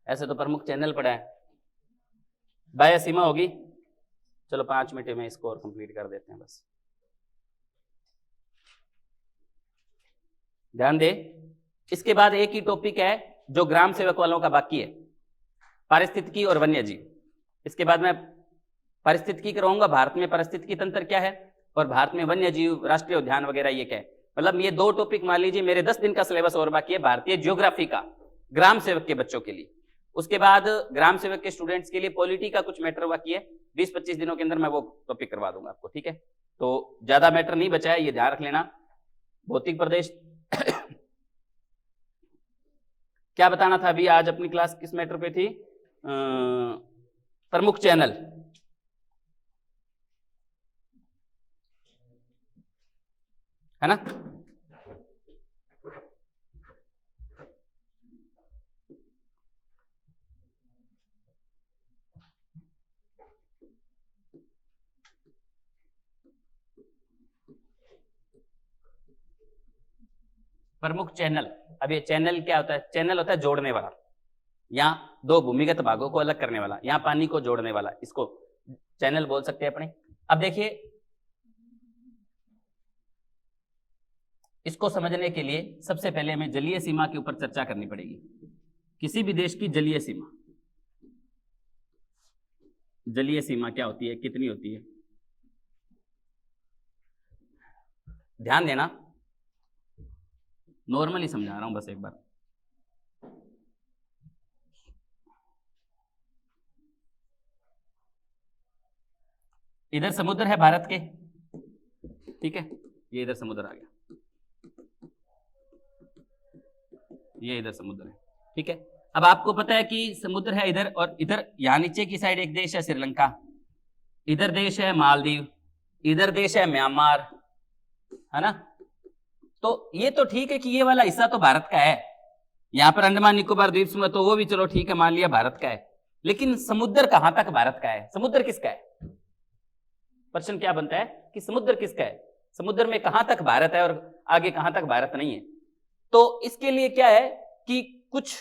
ऐसे तो प्रमुख चैनल पड़ा है। बाह्य सीमा होगी, चलो 5 मिनट में इसको और कंप्लीट कर देते हैं बस। ध्यान दे, इसके बाद एक ही टॉपिक है जो ग्राम सेवक वालों का बाकी है, पारिस्थितिकी और वन्य जीव। इसके बाद मैं पारिस्थितिकी कराऊंगा, भारत में पारिस्थितिकी तंत्र क्या है और भारत में वन्य जीव, राष्ट्रीय उद्यान वगैरह ये क्या है। मतलब ये 2 टॉपिक मान लीजिए, मेरे 10 दिन का सिलेबस और बाकी है भारतीय ज्योग्राफी का ग्राम सेवक के बच्चों के लिए। उसके बाद ग्राम सेवक के स्टूडेंट्स के लिए पॉलिटी का कुछ मैटर बाकी है, 20-25 दिनों के अंदर मैं वो टॉपिक करवा दूंगा आपको, ठीक है। तो ज्यादा मैटर नहीं बचा है, ये ध्यान रख लेना। भौतिक प्रदेश क्या बताना था अभी, आज अपनी क्लास किस मैटर पे थी, प्रमुख चैनल, है ना। प्रमुख चैनल, अब ये चैनल क्या होता है, चैनल होता है जोड़ने वाला, यहाँ 2 भूमिगत भागों को अलग करने वाला, यहाँ पानी को जोड़ने वाला, इसको चैनल बोल सकते हैं अपने। अब देखिए, इसको समझने के लिए सबसे पहले हमें जलीय सीमा के ऊपर चर्चा करनी पड़ेगी। किसी भी देश की जलीय सीमा, जलीय सीमा क्या होती है, कितनी होती है, ध्यान देना, नॉर्मली समझा रहा हूं बस एक बार। इधर समुद्र है भारत के, ठीक है, ये इधर समुद्र आ गया, ये इधर समुद्र है, ठीक है। अब आपको पता है कि समुद्र है इधर, और इधर यहां नीचे की साइड एक देश है श्रीलंका, इधर देश है मालदीव, इधर देश है म्यांमार, है ना। तो ये तो ठीक है कि ये वाला हिस्सा तो भारत का है, यहां पर अंडमान निकोबार द्वीप समूह, तो वो भी चलो ठीक है, मान लिया भारत का है। लेकिन समुद्र कहां तक भारत का है, समुद्र किसका है, प्रश्न क्या बनता है कि समुद्र किसका है, समुद्र में कहां तक भारत है और आगे कहां तक भारत नहीं है। तो इसके लिए क्या है कि कुछ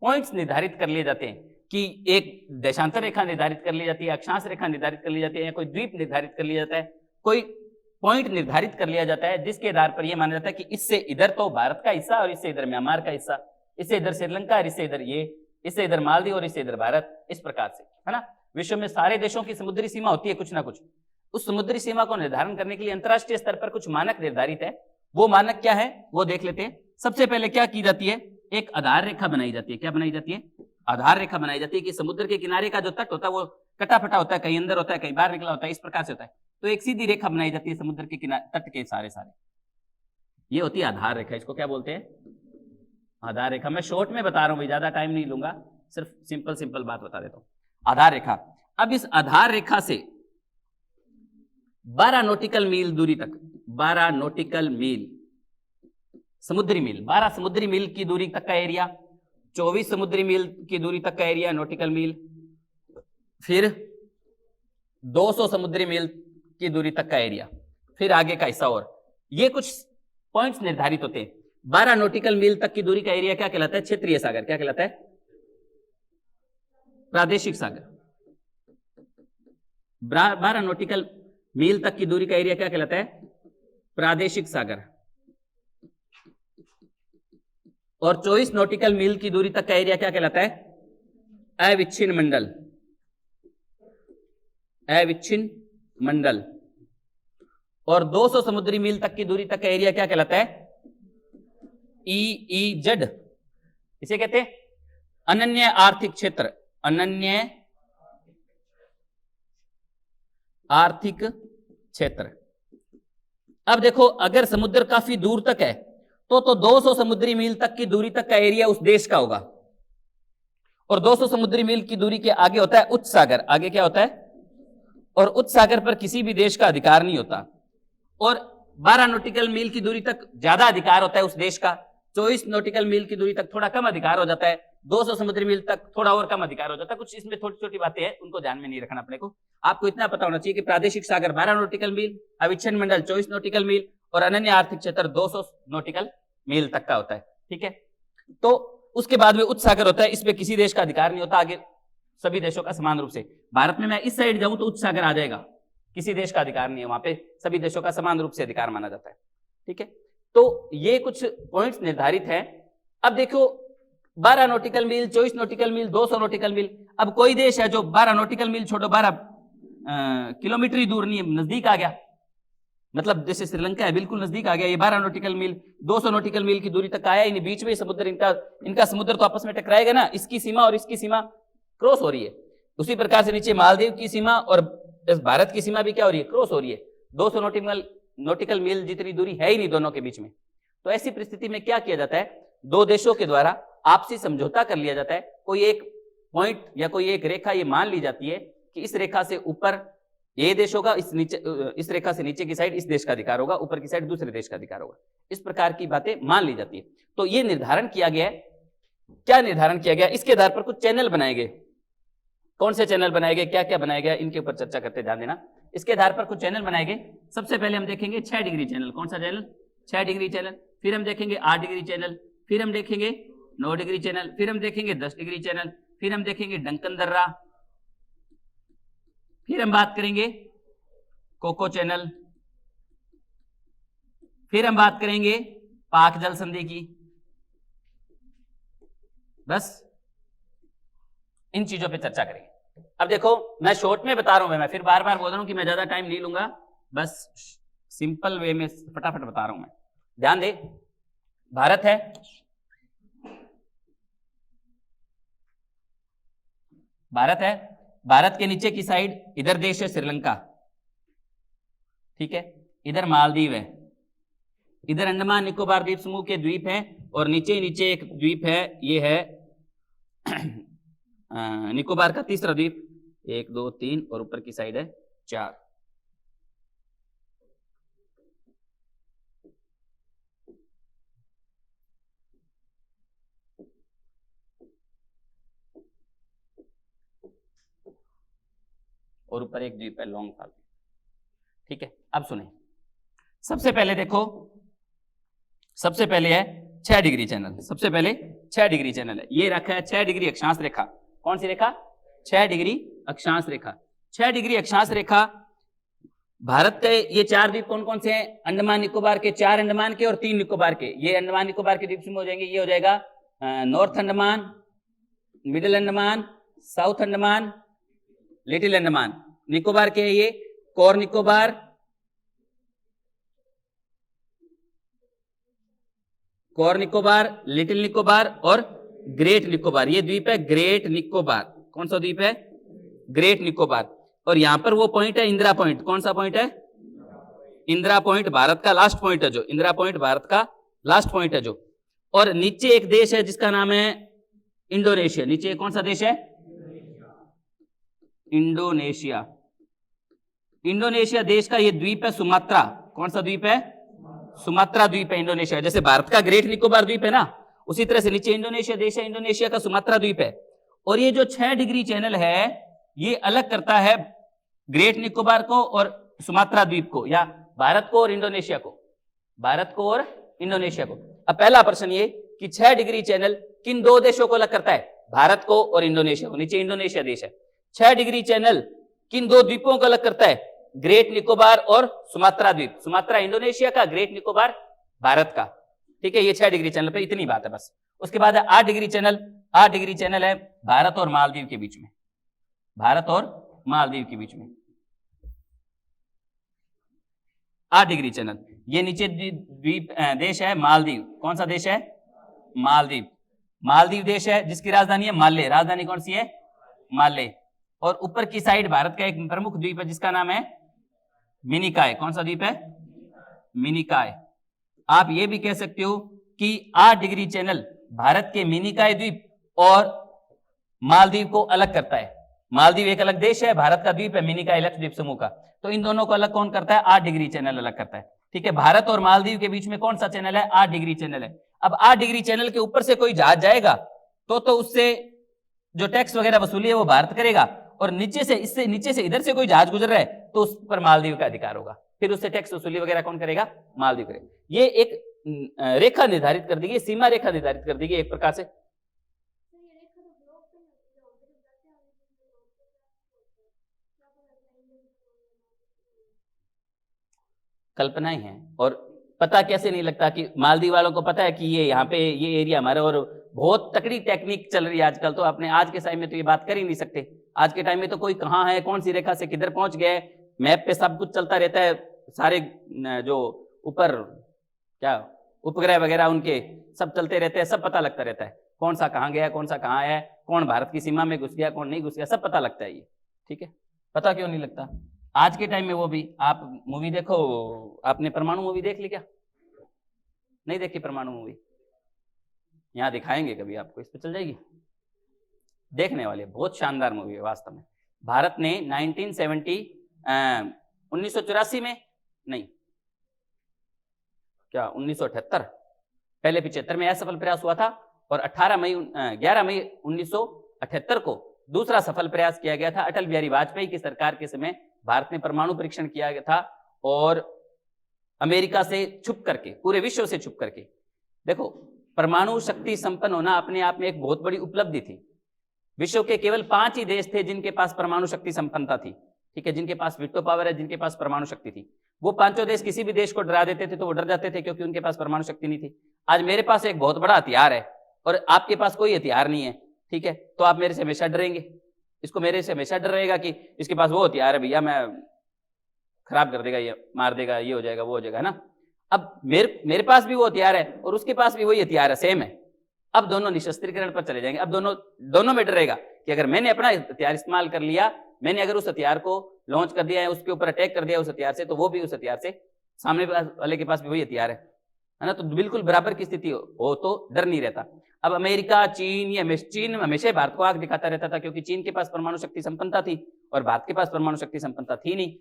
पॉइंट्स निर्धारित कर लिए जाते हैं, कि एक देशांतर रेखा निर्धारित कर ली जाती है, अक्षांश रेखा निर्धारित कर ली जाती है, या कोई द्वीप निर्धारित कर लिया जाता है, कोई पॉइंट निर्धारित कर लिया जाता है, जिसके आधार पर यह माना जाता है कि इससे इधर तो भारत का हिस्सा और इससे इधर म्यांमार का हिस्सा, इससे इधर श्रीलंका और इससे इधर ये, इससे इधर मालदीव और इससे इधर भारत, इस प्रकार से, है ना। विश्व में सारे देशों की समुद्री सीमा होती है कुछ ना कुछ। उस समुद्री सीमा को निर्धारण करने के लिए अंतरराष्ट्रीय स्तर पर कुछ मानक निर्धारित है। वो मानक क्या है वो देख लेते हैं। सबसे पहले क्या की जाती है, एक आधार रेखा बनाई जाती है। क्या बनाई जाती है, आधार रेखा बनाई जाती है कि समुद्र के किनारे का जो तट होता है वो कटाफटा होता है, कहीं अंदर होता है, कहीं बाहर निकला होता है, इस प्रकार से होता है। तो एक सीधी रेखा बनाई जाती है समुद्र के किनारे तट के सारे, ये होती है आधार रेखा। इसको क्या बोलते हैं, आधार रेखा। मैं शॉर्ट में बता रहा हूं भाई, ज्यादा टाइम नहीं लूंगा, सिर्फ सिंपल बात बता देता हूं। आधार रेखा, अब इस आधार रेखा से 12 नॉटिकल मील दूरी तक, 12 नॉटिकल मील समुद्री मील, 12 समुद्री मील की दूरी तक का एरिया, 24 समुद्री मील की दूरी तक का एरिया नॉटिकल मील, फिर 200 समुद्री मील की दूरी तक का एरिया, फिर आगे का हिस्सा, और ये कुछ पॉइंट्स निर्धारित होते हैं। 12 नॉटिकल मील तक की दूरी का एरिया क्या कहलाता है, क्षेत्रीय सागर। क्या कहलाता है, प्रादेशिक सागर। 12 नॉटिकल मील तक की दूरी का एरिया क्या कहलाता है, प्रादेशिक सागर। और 24 नॉटिकल मील की दूरी तक का एरिया क्या कहलाता है, अविच्छिन्न मंडल। अविच्छिन्न मंडल। और 200 समुद्री मील तक की दूरी तक का एरिया क्या कहलाता है, EEZ। इसे कहते हैं अनन्य आर्थिक क्षेत्र। अनन्य आर्थिक क्षेत्र। अब देखो, अगर समुद्र काफी दूर तक है तो 200 समुद्री मील तक की दूरी तक का एरिया उस देश का होगा, और 200 समुद्री मील की दूरी के आगे होता है उच्च सागर। आगे क्या होता है, और उच्च सागर पर किसी भी देश का अधिकार नहीं होता। और 12 नॉटिकल मील की दूरी तक ज्यादा अधिकार होता है उस देश का, 24 नॉटिकल मील की दूरी तक थोड़ा कम अधिकार हो जाता है, 200 समुद्री मील तक थोड़ा और कम अधिकार हो जाता है। कुछ इसमें छोटी छोटी बातें हैं, उनको ध्यान में नहीं रखना अपने को। आपको इतना पता होना चाहिए कि प्रादेशिक सागर 12 नॉटिकल मील, अविच्छिन्न मंडल 24 नॉटिकल मील, और अनन्य आर्थिक क्षेत्र 200 नॉटिकल मील तक का होता है। ठीक है, तो उसके बाद में उच्च सागर होता है, इस पे किसी देश का अधिकार नहीं होता, आगे सभी देशों का समान रूप से। भारत में मैं इस साइड जाऊं तो उच्च सागर आ जाएगा, किसी देश का अधिकार नहीं है, वहां पे सभी देशों का समान रूप से अधिकार माना जाता है। ठीक है, तो ये कुछ पॉइंट्स निर्धारित है। अब देखो 12 नॉटिकल मील, 24 नॉटिकल मील, 200 नॉटिकल मील। अब कोई देश है जो 12 नॉटिकल मील छोड़ो 12 किलोमीटर ही दूर नहीं है, नजदीक आ गया, मतलब जैसे श्रीलंका है बिल्कुल नजदीक आ गया, ये 12 नॉटिकल मील 200 नॉटिकल मील की दूरी तक आया ही नहीं, बीच में समुद्र, इनका समुद्र तो आपस में टकराएगा ना, इसकी सीमा और इसकी सीमा क्रॉस हो रही है। उसी प्रकार से नीचे मालदीव की सीमा और भारत की सीमा भी क्या हो रही है, क्रॉस हो रही है। 200 नॉटिकल मील जितनी दूरी है ही नहीं दोनों के बीच में। तो ऐसी परिस्थिति में क्या किया जाता है, दो देशों के द्वारा आपसी समझौता कर लिया जाता है। कोई एक पॉइंट या कोई एक रेखा ये मान ली जाती है कि इस रेखा से ऊपर ये देश होगा, इस रेखा से नीचे की साइड इस देश का अधिकार होगा, ऊपर की साइड दूसरे देश का अधिकार होगा। इस प्रकार की बातें मान ली जाती है। तो ये निर्धारण किया गया है। क्या निर्धारण किया गया, इसके आधार पर कुछ चैनल बनाए गए। कौन से चैनल बनाए गए, क्या क्या बनाया गया, इनके ऊपर चर्चा करते ध्यान देना। इसके आधार पर कुछ चैनल बनाए गए। सबसे पहले हम देखेंगे 6 डिग्री चैनल। कौन सा चैनल, 6 डिग्री चैनल। फिर हम देखेंगे 8 डिग्री चैनल, फिर हम देखेंगे 9 डिग्री चैनल, फिर हम देखेंगे 10 डिग्री चैनल, फिर हम देखेंगे डंकन दर्रा, फिर हम बात करेंगे कोको चैनल, फिर हम बात करेंगे पाक जल संधि की। बस इन चीजों पे चर्चा करेंगे। अब देखो मैं शॉर्ट में बता रहा हूं, मैं फिर बार बार बोल रहा हूं कि मैं ज्यादा टाइम नहीं लूंगा, बस सिंपल वे में फटाफट बता रहा हूं मैं। ध्यान दे, भारत है, भारत है, भारत के नीचे की साइड इधर देश है श्रीलंका, ठीक है, इधर मालदीव है, इधर अंडमान निकोबार द्वीप समूह के द्वीप हैं, और नीचे नीचे एक द्वीप है, ये है निकोबार का तीसरा द्वीप, 1 2 3 और ऊपर की साइड है 4। और ऊपर एक द्वीप है लॉन्ग फाल। ठीक है, अब सुने, सबसे पहले देखो, सबसे पहले है 6 डिग्री चैनल। सबसे पहले 6 डिग्री चैनल है, ये रखा है 6 डिग्री अक्षांश रेखा। कौन सी रेखा, 6 डिग्री अक्षांश रेखा। 6 डिग्री अक्षांश रेखा, भारत के ये 4 द्वीप कौन कौन से हैं, अंडमान निकोबार के, 4 अंडमान के और 3 निकोबार के। ये अंडमान निकोबार के द्वीप समूह हो जाएंगे, ये हो जाएगा north Andaman, middle Andaman, south Andaman, little Andaman. Nicobar के है ये core Nicobar, core Nicobar, little Nicobar और ग्रेट निकोबार। ये द्वीप है ग्रेट निकोबार। कौन सा द्वीप है, ग्रेट निकोबार। और यहां पर वो पॉइंट है इंदिरा पॉइंट। कौन सा पॉइंट है, इंदिरा पॉइंट, भारत का लास्ट पॉइंट है जो, इंदिरा पॉइंट भारत का लास्ट पॉइंट है जो। और नीचे एक देश है जिसका नाम है इंडोनेशिया। नीचे कौन सा देश है, इंडोनेशिया। इंडोनेशिया देश का ये द्वीप है सुमात्रा। कौन सा द्वीप है, सुमात्रा द्वीप है इंडोनेशिया। जैसे भारत का ग्रेट निकोबार द्वीप है ना, उसी तरह से नीचे इंडोनेशिया देश है, इंडोनेशिया का सुमात्रा द्वीप है। और ये जो 6 डिग्री चैनल है, ये अलग करता है ग्रेट निकोबार को और सुमात्रा द्वीप को, या भारत को और इंडोनेशिया को, भारत को और इंडोनेशिया को। अब पहला प्रश्न ये कि 6 डिग्री चैनल किन 2 देशों को अलग करता है, भारत को और इंडोनेशिया को। नीचे इंडोनेशिया देश है। 6 डिग्री चैनल किन 2 द्वीपों को अलग करता है, ग्रेट निकोबार और सुमात्रा द्वीप। सुमात्रा इंडोनेशिया का, ग्रेट निकोबार भारत का। ठीक है, ये 6 डिग्री चैनल पे इतनी बात है बस। उसके बाद है 8 डिग्री चैनल। 8 डिग्री चैनल है भारत और मालदीव के बीच में, भारत और मालदीव के बीच में 8 डिग्री चैनल। ये नीचे द्वीप देश है मालदीव। कौन सा देश है, मालदीव। मालदीव देश है जिसकी राजधानी है माले। राजधानी कौन सी है, माले। और ऊपर की साइड भारत का एक प्रमुख द्वीप है जिसका नाम है मिनिकॉय। कौन सा द्वीप है, मिनिकॉय। आप ये भी कह सकते हो कि 8 डिग्री चैनल भारत के मिनिकॉय द्वीप और मालदीव को अलग करता है। मालदीव एक अलग देश है, भारत का द्वीप है मिनिकॉय लक्षद्वीप समूह का। तो इन दोनों को अलग कौन करता है, 8 डिग्री चैनल अलग करता है। ठीक है, भारत और मालदीव के बीच में कौन सा चैनल है, 8 डिग्री चैनल है। अब 8 डिग्री चैनल के ऊपर से कोई जहाज जाएगा तो उससे जो टैक्स वगैरह वसूली है वो भारत करेगा, और नीचे से, इससे नीचे से इधर से कोई जहाज गुजर रहा है तो उस पर मालदीव का अधिकार होगा। फिर उससे टैक्स वसूली वगैरह कौन करेगा, मालदीव करेगा। ये एक रेखा निर्धारित कर दी गई, सीमा रेखा निर्धारित कर दी गई एक प्रकार से। कल्पना ही है। और पता कैसे नहीं लगता कि मालदीव वालों को पता है कि ये यहाँ पे ये एरिया हमारा, और बहुत तकड़ी टेक्निक चल रही है आजकल। तो अपने आज के टाइम में तो ये बात कर ही नहीं सकते। आज के टाइम में तो कोई कहाँ है, कौन सी रेखा से किधर पहुंच गया है, मैप पे सब कुछ चलता रहता है। सारे जो ऊपर क्या उपग्रह वगैरह उनके सब चलते रहते हैं, सब पता लगता रहता है कौन सा कहाँ गया, कौन सा कहाँ है, कौन भारत की सीमा में घुस गया, कौन नहीं घुस गया, सब पता लगता है ये। ठीक है, पता क्यों नहीं लगता आज के टाइम में? वो भी आप मूवी देखो, आपने परमाणु मूवी देख ली क्या? नहीं देखी परमाणु मूवी? यहाँ दिखाएंगे कभी आपको, इस पे चल जाएगी, देखने वाली, बहुत शानदार मूवी है वास्तव में। भारत ने 1984 में, नहीं क्या 1978, पहले 75 में असफल प्रयास हुआ था, और 11 मई 1978 को दूसरा सफल प्रयास किया गया था। अटल बिहारी वाजपेयी की सरकार के समय भारत ने परमाणु परीक्षण किया गया था, और अमेरिका से छुप करके, पूरे विश्व से छुप करके। देखो, परमाणु शक्ति संपन्न होना अपने आप में एक बहुत बड़ी उपलब्धि थी। विश्व के केवल 5 ही देश थे जिनके पास परमाणु शक्ति संपन्नता थी। ठीक है, जिनके पास वीटो पावर है, जिनके पास परमाणु शक्ति थी। वो 5 देश किसी भी देश को डरा देते थे तो वो डर जाते थे, क्योंकि उनके पास परमाणु शक्ति नहीं थी। आज मेरे पास एक बहुत बड़ा हथियार है और आपके पास कोई हथियार नहीं है, ठीक है, तो आप मेरे से हमेशा डरेंगे। इसको मेरे से हमेशा डर रहेगा कि इसके पास वो हथियार है, भैया मैं खराब कर देगा, ये मार देगा, ये हो जाएगा, वो हो जाएगा, है ना। अब मेरे पास भी वो हथियार है और उसके पास भी वही हथियार है, सेम है। अब दोनों निशस्त्रीकरण पर चले जाएंगे। अब दोनों में डरेगा कि अगर मैंने अपना हथियार इस्तेमाल कर लिया, मैंने अगर उस हथियार को लॉन्च कर दिया है, उसके ऊपर अटैक कर दिया उस हथियार से, तो वो भी उस हथियार से, सामने वाले के पास भी वही हथियार है ना, तो बिल्कुल बराबर की स्थिति हो तो डर नहीं रहता। अब अमेरिका, चीन हमेशा भारत को आग दिखाता रहता था, क्योंकि चीन के पास परमाणु शक्ति संपन्नता थी और भारत के पास परमाणु शक्ति संपन्नता थी नहीं।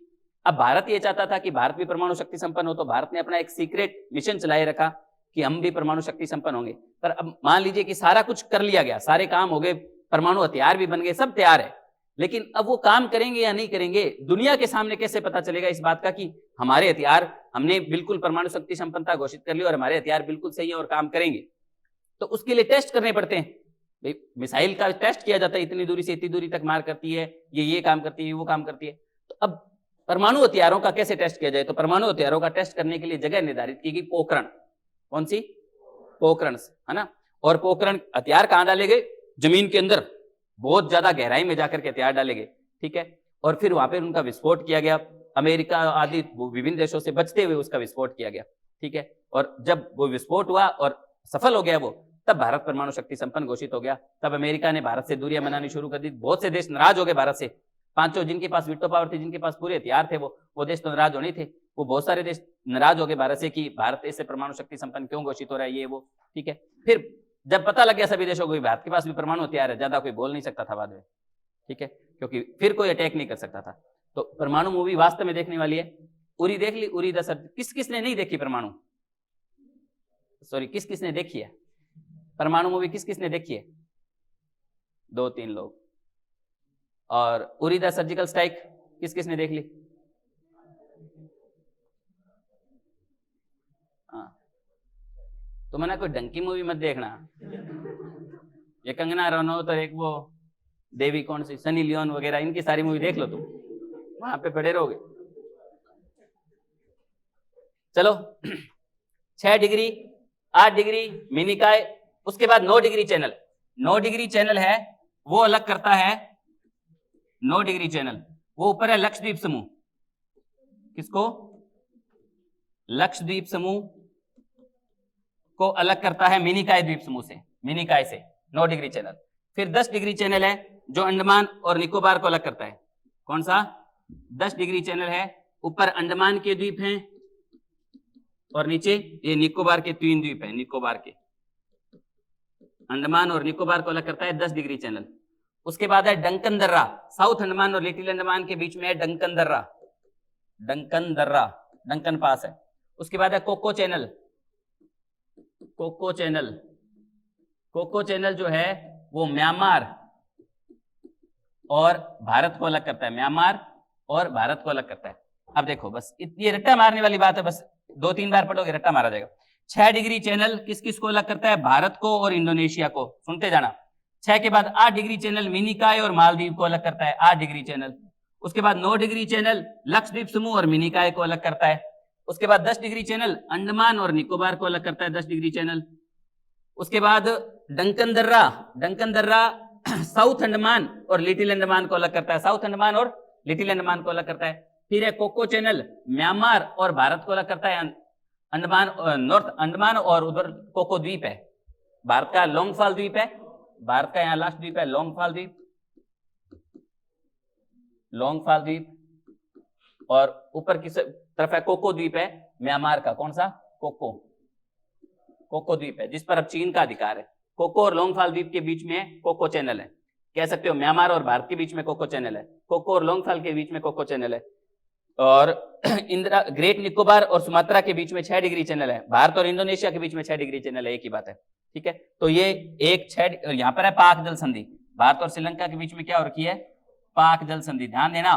अब भारत ये चाहता था कि भारत भी परमाणु शक्ति संपन्न हो, तो भारत ने अपना एक सीक्रेट मिशन चलाए रखा कि हम भी परमाणु शक्ति संपन्न होंगे। पर अब मान लीजिए कि सारा कुछ कर लिया गया, सारे काम हो गए, परमाणु हथियार भी बन गए, सब तैयार है, लेकिन अब वो काम करेंगे या नहीं करेंगे, दुनिया के सामने कैसे पता चलेगा इस बात का कि हमारे हथियार, हमने बिल्कुल परमाणु शक्ति संपन्नता घोषित कर ली और हमारे हथियार बिल्कुल सही है और काम करेंगे। तो उसके लिए टेस्ट करने पड़ते हैं। मिसाइल का टेस्ट किया जाता है, इतनी दूरी से इतनी दूरी तक मार करती है, ये काम करती है, वो काम करती है। तो अब परमाणु हथियारों का कैसे टेस्ट किया जाए? तो परमाणु हथियारों का टेस्ट करने के लिए जगह निर्धारित की गई, पोखरण। कौन सी? पोखरण, है ना। और पोखरण हथियार कहां डाले गए? जमीन के अंदर, बहुत ज्यादा गहराई में जाकर के हथियार डाले गए, ठीक है। और फिर वहां पे उनका विस्फोट किया गया, अमेरिका आदि विभिन्न देशों से बचते हुए उसका विस्फोट किया गया, ठीक है। और जब वो विस्फोट हुआ और सफल हो गया वो, तब भारत परमाणु शक्ति संपन्न घोषित हो गया। तब अमेरिका ने भारत से दूरियां बनानी शुरू कर दी। बहुत से देश नाराज हो गए भारत से, 5 जिनके पास वीटो पावर थी, जिनके पास पूरे हथियार थे, वो देश तो नाराज होने थे। वो बहुत सारे देश नाराज हो गए भारत से कि भारत इससे परमाणु शक्ति संपन्न क्यों घोषित हो रहा है, ये वो, ठीक है। फिर जब पता लग गया सभी देशों को भारत के पास भी परमाणु हथियार है, ज्यादा कोई बोल नहीं सकता था बाद में, ठीक है, क्योंकि फिर कोई अटैक नहीं कर सकता था। तो परमाणु मूवी वास्तव में देखने वाली है। उरी देख ली? उरी द सर्जिकल, किसने नहीं देखी परमाणु, सॉरी किसने देखी है परमाणु मूवी? किसने देखी है? 2-3 लोग। और उरी द सर्जिकल स्ट्राइक किसने देख ली? हाँ, तो मैंने कोई डंकी मूवी मत देखना। ये कंगना रनौत और एक वो देवी कौन सी, सनी लियोन वगैरह, इनकी सारी मूवी देख लो तुम, वहां पे पड़े रहोगे। चलो 6 डिग्री, 8 डिग्री मिनिकाय, उसके बाद 9 डिग्री चैनल। 9 डिग्री चैनल है, वो अलग करता है। 9 डिग्री चैनल, वो ऊपर है लक्षद्वीप समूह। किसको? लक्षद्वीप समूह को अलग करता है मिनिकाय द्वीप समूह से, मिनिकाय से 9 डिग्री चैनल। फिर 10 डिग्री चैनल है जो अंडमान और निकोबार को अलग करता है। कौन सा? 10 डिग्री चैनल है, ऊपर अंडमान के द्वीप हैं और नीचे ये निकोबार के 3 द्वीप हैं, निकोबार के, अंडमान और निकोबार को अलग करता है 10 डिग्री चैनल। उसके बाद है डंकन दर्रा, साउथ अंडमान और लिटिल अंडमान के बीच में है डंकन दर्रा, डंकन दर्रा, डंकन पास है। उसके बाद है Coco Chanel, Coco Chanel, Coco Chanel जो है वो म्यांमार और भारत को अलग करता है, म्यांमार और भारत को अलग करता है। अब देखो बस ये रट्टा मारने वाली बात है, बस 2-3 बार पढ़ोगे रट्टा मारा जाएगा। 6 डिग्री चैनल किस किस को अलग करता है? भारत को और इंडोनेशिया को। सुनते जाना, 6 के बाद 8 डिग्री चैनल मिनिकॉय और मालदीव को अलग करता है, 8 डिग्री चैनल। उसके बाद 9 डिग्री चैनल लक्षद्वीप समूह और मिनिकॉय को अलग करता है। उसके बाद 10 डिग्री चैनल अंडमान और निकोबार को अलग करता है, 10 डिग्री चैनल। उसके बाद डंकन दर्रा साउथ अंडमान और लिटिल अंडमान को अलग करता है, साउथ अंडमान और लिटिल अंडमान को अलग करता है। फिर है कोको चैनल म्यांमार और भारत को अलग करता है, अंडमान नॉर्थ अंडमान और उधर कोको द्वीप है, भारत का लोंगफाल द्वीप है, भारत का यहाँ लास्ट द्वीप है लोंगफाल द्वीप, और ऊपर की तरफ है कोको द्वीप है म्यांमार का, कौन सा, कोको द्वीप है, जिस पर अब चीन का अधिकार है। कोको और लोंगफाल द्वीप के बीच में कोको चैनल है, कह सकते हो म्यांमार और भारत के बीच में कोको चैनल है, कोको और लोंगफाल के बीच में कोको चैनल है। और इंदिरा ग्रेट निकोबार और सुमात्रा के बीच में 6 डिग्री चैनल है, भारत और इंडोनेशिया के बीच में 6 डिग्री चैनल है, एक ही बात है, ठीक है। तो ये एक 6, यहाँ पर है पाक जल संधि, भारत और श्रीलंका के बीच में क्या हो रखी है, पाक जल संधि। ध्यान देना,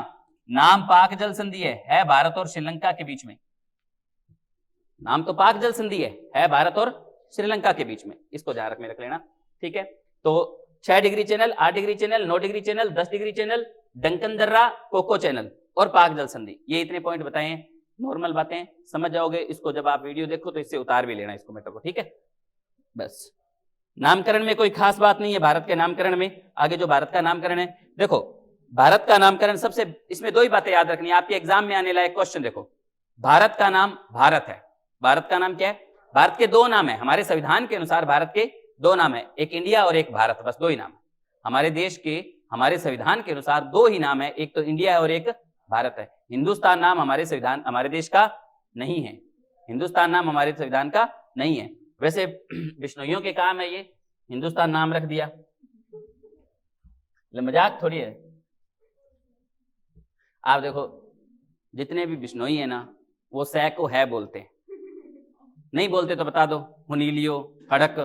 नाम पाक जल संधि है भारत और श्रीलंका के बीच में, नाम तो पाक जल संधि है भारत और श्रीलंका के बीच में, इसको ध्यान में रख लेना, ठीक है। तो 6 degree channel, 8 degree channel, 9 degree channel, 10 degree channel, Duncan दर्रा, कोको चैनल और पाक जल संधि, ये इतने पॉइंट बताए हैं, नॉर्मल बातें समझ जाओगे। इसको जब आप वीडियो देखो तो इससे उतार भी लेना इसको मेटर को, ठीक है। बस नामकरण में कोई खास बात नहीं है, भारत के नामकरण में। आगे जो भारत का नामकरण है, देखो भारत का नामकरण सबसे, इसमें 2 ही बातें याद रखनी है, आपके एग्जाम में आने लायक क्वेश्चन। देखो भारत का नाम भारत है, भारत का नाम क्या है, भारत के 2 नाम है, हमारे संविधान के अनुसार भारत के 2 नाम है, एक इंडिया और एक भारत, बस 2 ही नाम। हमारे देश के, हमारे संविधान के अनुसार 2 ही नाम है, एक तो इंडिया और एक भारत है। हिंदुस्तान नाम हमारे संविधान, हमारे देश का नहीं है, हिंदुस्तान नाम हमारे संविधान का नहीं है। वैसे बिश्नोइयों के काम है ये हिंदुस्तान नाम रख दिया, मजाक थोड़ी है। आप देखो जितने भी बिश्नोई है ना, वो सै को है बोलते हैं, नहीं बोलते तो बता दो, हुनीलियो, खड़क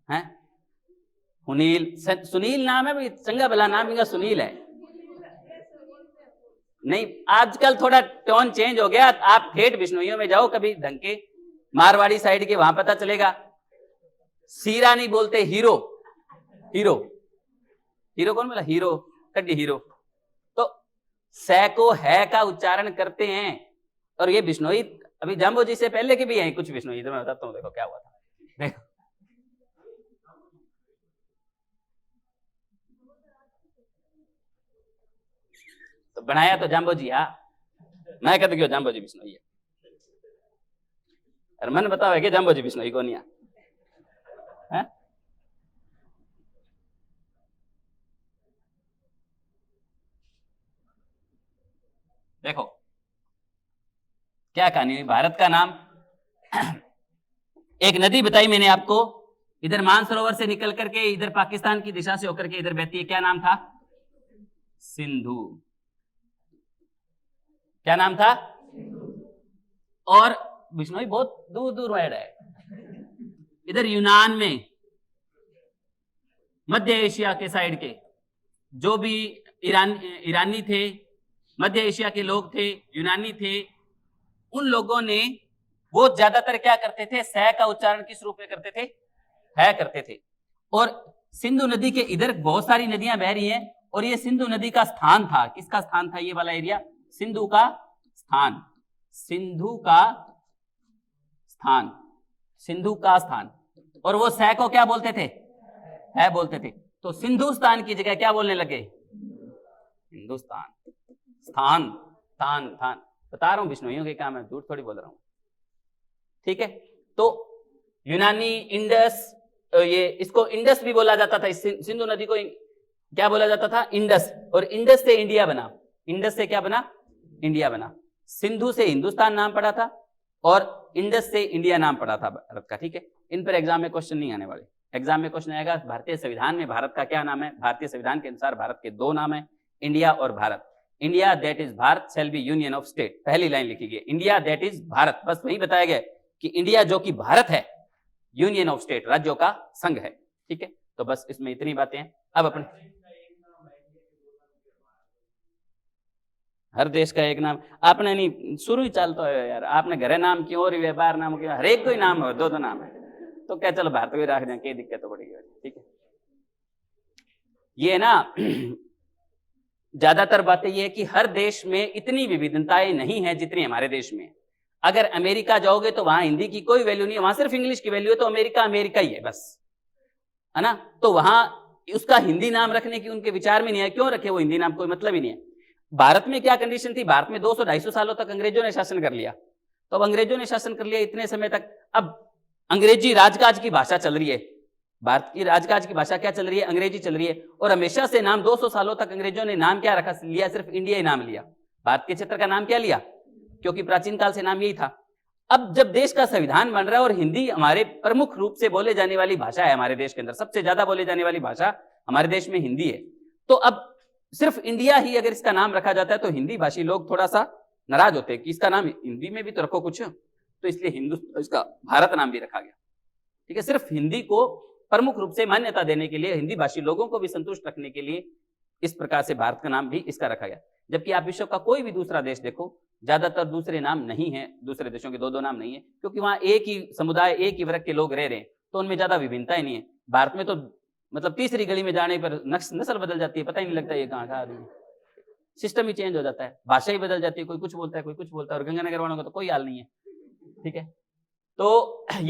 है, हुनील, सुनील नाम है भाई, चंगा भला नाम इनका सुनील है। नहीं, आजकल थोड़ा टोन चेंज हो गया, आप ठेठ बिश्नोइयों में जाओ कभी ढंग के, मारवाड़ी साइड के, वहां पता चलेगा सीरा नहीं बोलते, हीरो, हीरो, हीरो कौन बोला, हीरो, कड्डी हीरो। तो सै को है का उच्चारण करते हैं। और ये बिश्नोई अभी जाम्बो जी से पहले के भी हैं कुछ बिश्नोई, तो मैं बताता हूँ, देखो क्या हुआ था। देखो तो बनाया तो जाम्बो जी, हाँ मैं कहते क्यों जाम्बो जी बिश्नोई है, अरे मन बताओ है कि जाम्बो जी बिश्नोई को नहीं है? देखो क्या कहानी, भारत का नाम, एक नदी बताई मैंने आपको, इधर मानसरोवर से निकल करके इधर पाकिस्तान की दिशा से होकर के इधर बहती है, क्या नाम था, सिंधु। क्या नाम था, और बिश्नोई बहुत दूर दूर वर्ड है, इधर यूनान में, मध्य एशिया के साइड के जो भी ईरानी थे, मध्य एशिया के लोग थे, यूनानी थे, उन लोगों ने, वो ज्यादातर क्या करते थे, सै का उच्चारण किस रूप में करते थे, है करते थे। और सिंधु नदी के इधर बहुत सारी नदियां बह रही हैं, और ये सिंधु नदी का स्थान था, किसका स्थान था, ये वाला एरिया सिंधु का स्थान, सिंधु का स्थान, सिंधु का स्थान। और वो सै को क्या बोलते थे, है बोलते थे। तो सिंधुस्तान की जगह क्या बोलने लगे, हिंदुस्तान, स्थान, स्थान, स्थान। बता रहा हूं बिश्नोइयों के काम है, झूठ थोड़ी बोल रहा हूं, ठीक है। तो यूनानी, इंडस, ये इसको इंडस भी बोला जाता था, इस सिंधु नदी को क्या बोला जाता था, इंडस। और इंडस से इंडिया बना, इंडस से क्या बना, इंडिया बना। सिंधु से हिंदुस्तान नाम पड़ा था, और इंडस से इंडिया नाम पड़ा था भारत का, ठीक है। इन पर एग्जाम में क्वेश्चन नहीं आने वाले, एग्जाम में क्वेश्चन आएगा भारतीय संविधान में भारत का क्या नाम है। भारतीय संविधान के अनुसार भारत के 2 नाम है, इंडिया और Bharat. India that is Bharat shall be union of state, पहली लाइन लिखी गई, इंडिया दैट इज भारत, बस वही बताया गया कि इंडिया जो कि भारत है, यूनियन ऑफ स्टेट, राज्यों का संघ है, ठीक है। तो बस इसमें इतनी बातें हैं। अब अपने हर देश का एक नाम, आपने नहीं शुरू ही चलता है यार, आपने घरे नाम क्यों और व्यापार नाम क्यों, हर एक कोई नाम हो, 2 नाम है, तो क्या चलो भारत को रख दें, क्या दिक्कत तो बड़ी, ठीक है। ये ना ज्यादातर बातें ये है कि हर देश में इतनी विविधताएं नहीं है जितनी हमारे देश में। अगर अमेरिका जाओगे तो वहां हिंदी की कोई वैल्यू नहीं है, वहां सिर्फ इंग्लिश की वैल्यू है, तो अमेरिका अमेरिका ही है बस, है ना। तो वहां उसका हिंदी नाम रखने की उनके विचार में नहीं है, क्यों रखे वो हिंदी नाम, कोई मतलब ही नहीं है। भारत में क्या कंडीशन थी, भारत में 200-250 सालों तक अंग्रेजों ने शासन कर लिया, तो अब अंग्रेजों ने शासन कर लिया इतने समय तक, अब अंग्रेजी राजकाज की भाषा चल रही है, भारत की राजकाज की भाषा क्या चल रही है, अंग्रेजी चल रही है। और हमेशा से नाम 200 सालों तक अंग्रेजों ने नाम क्या रखा, लिया सिर्फ इंडिया ही नाम लिया, भारत के क्षेत्र का नाम क्या लिया, क्योंकि प्राचीन काल से नाम यही था। अब जब देश का संविधान बन रहा है और हिंदी हमारे प्रमुख रूप से बोले जाने वाली भाषा है, हमारे देश के अंदर सबसे ज्यादा बोले जाने वाली भाषा हमारे देश में हिंदी है, तो अब सिर्फ इंडिया ही अगर इसका नाम रखा जाता है तो हिंदी भाषी लोग थोड़ा सा नाराज होते हैं कि इसका नाम हिंदी में भी तो रखो कुछ, तो इसलिए हिंदू इसका भारत नाम भी रखा गया। ठीक है, सिर्फ हिंदी को प्रमुख रूप से मान्यता देने के लिए, हिंदी भाषी लोगों को भी संतुष्ट रखने के लिए इस प्रकार से भारत का नाम भी इसका रखा गया। जबकि आप विश्व का कोई भी दूसरा देश देखो, ज्यादातर दूसरे नाम नहीं है, दूसरे देशों के 2-2 नाम नहीं है, क्योंकि वहां एक ही समुदाय, एक ही वर्ग के लोग रह रहे हैं, तो उनमें ज्यादा विभिन्नताएं नहीं है। भारत में तो मतलब तीसरी गली में जाने पर नस्ल बदल जाती है, पता ही नहीं लगता ये कहाँ का आदमी, सिस्टम ही चेंज हो जाता है, भाषा ही बदल जाती है, कोई कुछ बोलता है कोई कुछ बोलता है, और गंगानगर वालों का तो कोई हाल नहीं है। ठीक है, तो ये